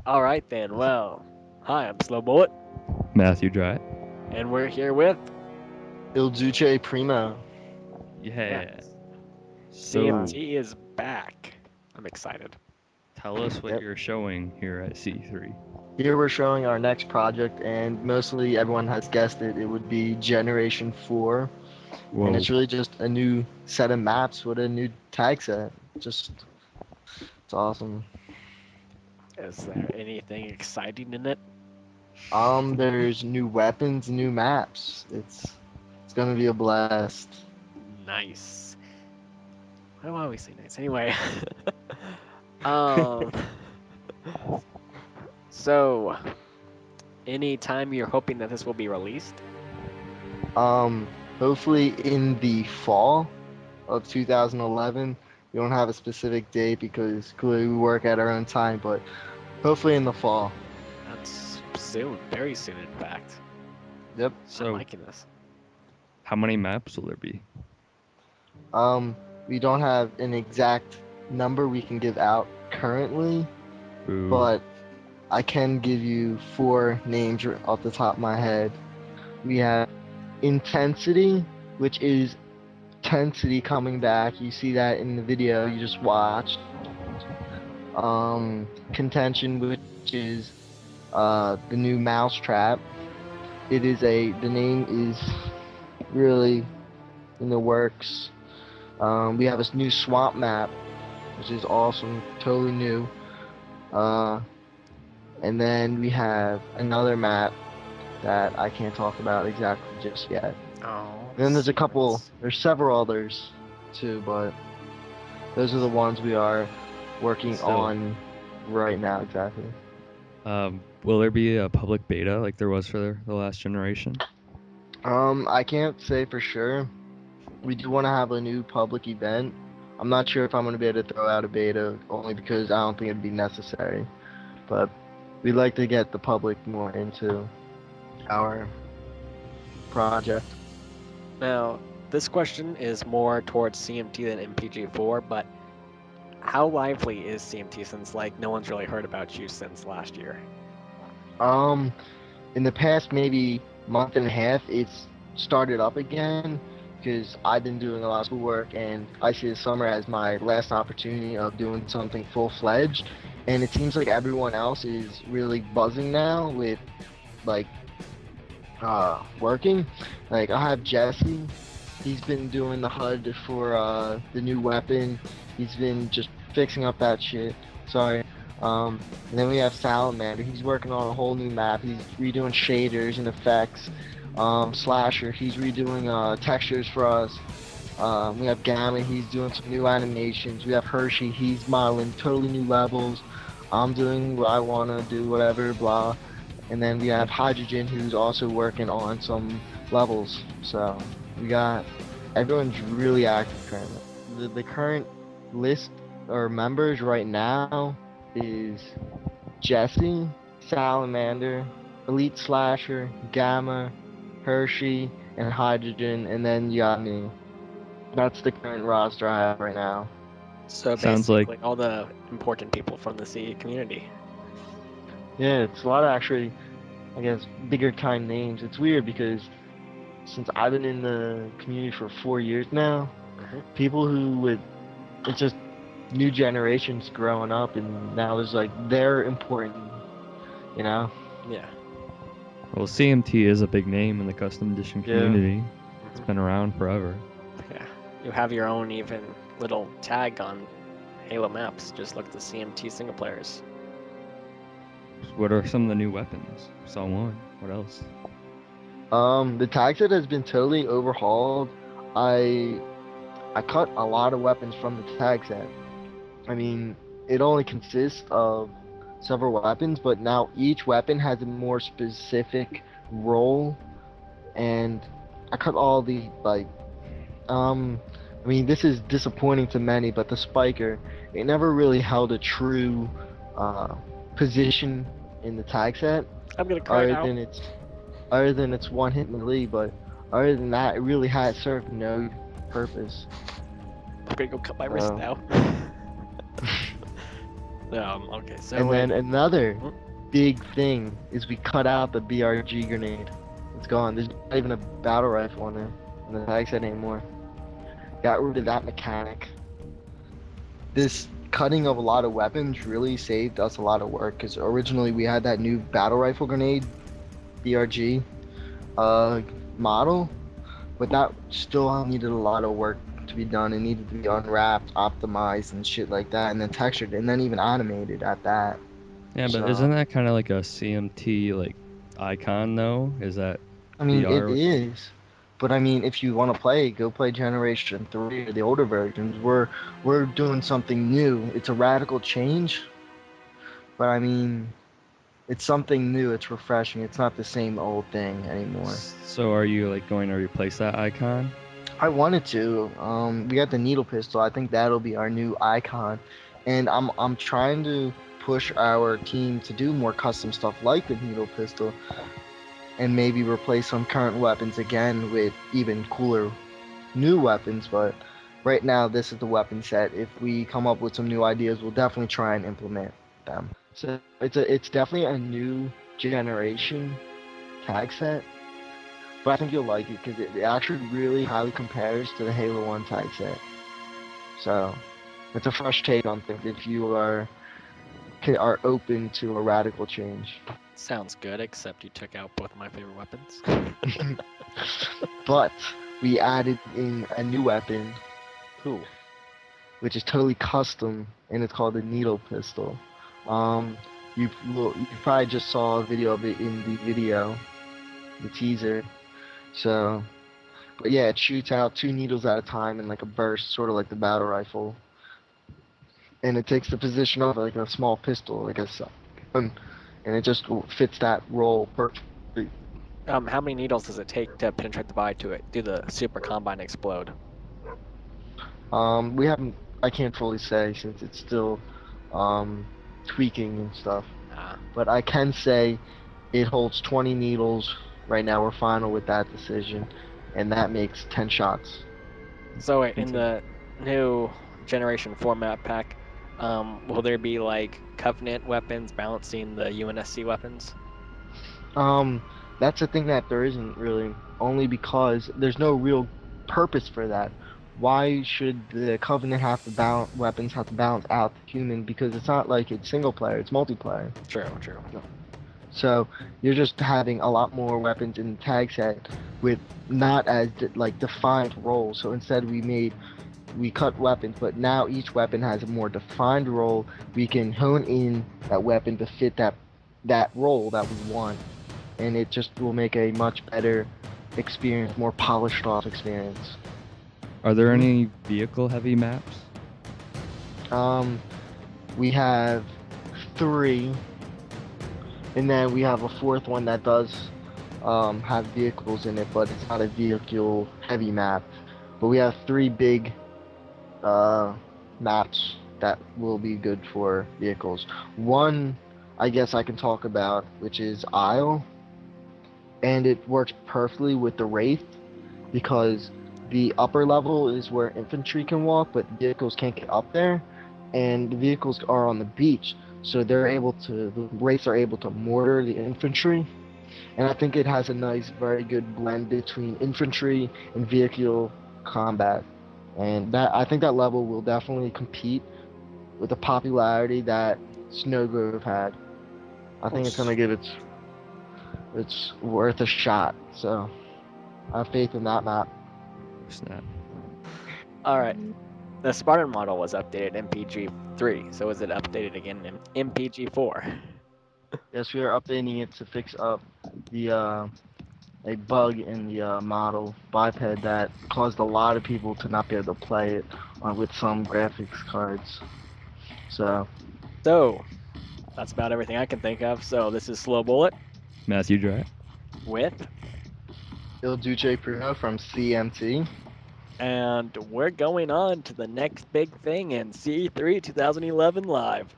All right then. Well, hi, I'm Slow Bullet, Matthew Dry. and we're here with Il Duce Primo. yeah, Yeah. So CMT is back. I'm excited. tell us what Yep. you're showing here at C3. Here we're showing our next project, and mostly everyone has guessed it. It would be Generation 4, and Whoa. it's really just a new set of maps with a new tag set. It's awesome. Is there anything exciting in it? There's new weapons, new maps. It's gonna be a blast. Nice. Why do I always say nice? Anyway, um, so any time you're hoping that this will be released? Um, Hopefully in the fall of 2011. We don't have a specific date because clearly we work at our own time, but hopefully in the fall. That's soon, very soon, in fact. Yep. I'm So liking this. how many maps will there be? Um, we don't have an exact number we can give out currently, Boo. but I can give you four names off the top of my head. We have Intensity, which is Intensity coming back. You see that in the video you just watched. Contention, which is the new Mousetrap. The name is really in the works. We have a new swamp map, which is awesome, totally new. Uh, and then we have another map that I can't talk about exactly just yet. Oh, And then secrets. there's several others too, but those are the ones we are working So, on right now exactly. will there be a public beta like there was for the last generation? I can't say for sure. We do want to have a new public event. I'm not sure if I'm going to be able to throw out a beta only because I don't think it'd be necessary. But we'd like to get the public more into our project. Now, this question is more towards CMT than MPG4, but how lively is CMT since like no one's really heard about you since last year? Um, in the past maybe month and a half, it's started up again because I've been doing a lot of schoolwork and I see the summer as my last opportunity of doing something full-fledged. And it seems like everyone else is really buzzing now with like working. Like I have Jesse, he's been doing the HUD for the new weapon. He's been just fixing up that shit. Sorry. And then we have Salamander. He's working on a whole new map. He's redoing shaders and effects. Slasher, he's redoing textures for us. We have Gamma, he's doing some new animations. We have Hershey, he's modeling totally new levels. I'm doing what I want to do, whatever, blah. And then we have Hydrogen, who's also working on some levels. So we got everyone's really active currently. The current list or members right now is Jesse, Salamander, Elite Slasher, Gamma, Hershey, and Hydrogen, and then you got me. That's the current roster I have right now. So Sounds like basically, all the important people from the CE community. Yeah, it's a lot of actually, I guess, bigger time names. It's weird because since I've been in the community for 4 years now, people who would, it's just new generations growing up, and now it's like they're important, you know? Yeah. well, CMT is a big name in the custom edition Yeah. community. It's been around forever. Yeah. You have your own even little tag on Halo maps. Just look at the CMT single players. What are some of the new weapons? Saw one. What else? The tag set has been totally overhauled. I I cut a lot of weapons from the tag set. I mean, it only consists of several weapons, but now each weapon has a more specific role, and I cut all the like um I mean, this is disappointing to many, but the spiker, it never really held a true uh position in the tag set I'm gonna cry other now. than its other than its one hit melee, but other than that it really had served no purpose. I'm gonna go cut my wrist So now. Okay, so And then another Hmm? big thing is we cut out the BRG grenade. It's gone. There's not even a battle rifle on there in the tag set anymore. Got rid of that mechanic. This cutting of a lot of weapons really saved us a lot of work because originally we had that new battle rifle grenade BRG model, but that still needed a lot of work to be done. It needed to be unwrapped, optimized, and shit like that, and then textured, and then even animated at that. Yeah, but So, isn't that kind of like a CMT like icon though? Is that I mean, it VR? is. But I mean, if you want to play, go play Generation 3 or the older versions. We're doing something new. It's a radical change, but I mean, it's something new. It's refreshing. It's not the same old thing anymore. So are you like going to replace that icon? I wanted to. We got the needle pistol. I think that'll be our new icon, and I'm trying to push our team to do more custom stuff like the needle pistol, and maybe replace some current weapons again with even cooler new weapons. But right now, this is the weapon set. If we come up with some new ideas, we'll definitely try and implement them. So it's definitely a new generation tag set. But I think you'll like it because it actually really highly compares to the Halo 1 tag set. So it's a fresh take on things if you are open to a radical change. sounds good, except you took out both of my favorite weapons. But we added in a new weapon, Ooh. which is totally custom, and it's called the needle pistol. You probably just saw a video of it in the video, the teaser. So, but yeah, it shoots out 2 needles at a time in like a burst, sort of like the battle rifle. And it takes the position of like a small pistol, like a gun, and it just fits that role perfectly. How many needles does it take to penetrate the body to it? Do the super combine explode? We haven't, I can't fully say since it's still tweaking and stuff, Ah. but I can say it holds 20 needles. Right now, we're final with that decision, and that makes 10 shots. So wait, in Into the new Generation 4 map pack, will there be like Covenant weapons balancing the UNSC weapons? Um, that's a thing that there isn't really, only because there's no real purpose for that. Why should the Covenant have to balance weapons have to balance out the human? Because it's not like it's single player; it's multiplayer. True, true. So you're just having a lot more weapons in the tag set with not as like defined roles. So instead, we cut weapons, but now each weapon has a more defined role. We can hone in that weapon to fit that role that we want, and it just will make a much better experience, more polished off experience. Are there Mhm. any vehicle heavy maps? Um, we have 3, and then we have a 4th one that does have vehicles in it, but it's not a vehicle heavy map. But we have 3 big maps that will be good for vehicles. One, I guess I can talk about, which is Isle, and it works perfectly with the Wraith because the upper level is where infantry can walk, but vehicles can't get up there, and the vehicles are on the beach, so the Wraiths are able to mortar the infantry, and I think it has a nice, very good blend between infantry and vehicle combat, and that I think that level will definitely compete with the popularity that Snowgrove had. I think it's gonna give its worth a shot. So I have faith in that map. Snap. All right. The Spartan model was updated in MPG 3, so is it updated again in MPG 4? Yes, we are updating it to fix up the a bug in the model biped that caused a lot of people to not be able to play it with some graphics cards. So So that's about everything I can think of. So this is Slow Bullet Matthew Dry. with, Il Duce Primo from CMT. and we're going on to the next big thing in CE3 2011 Live.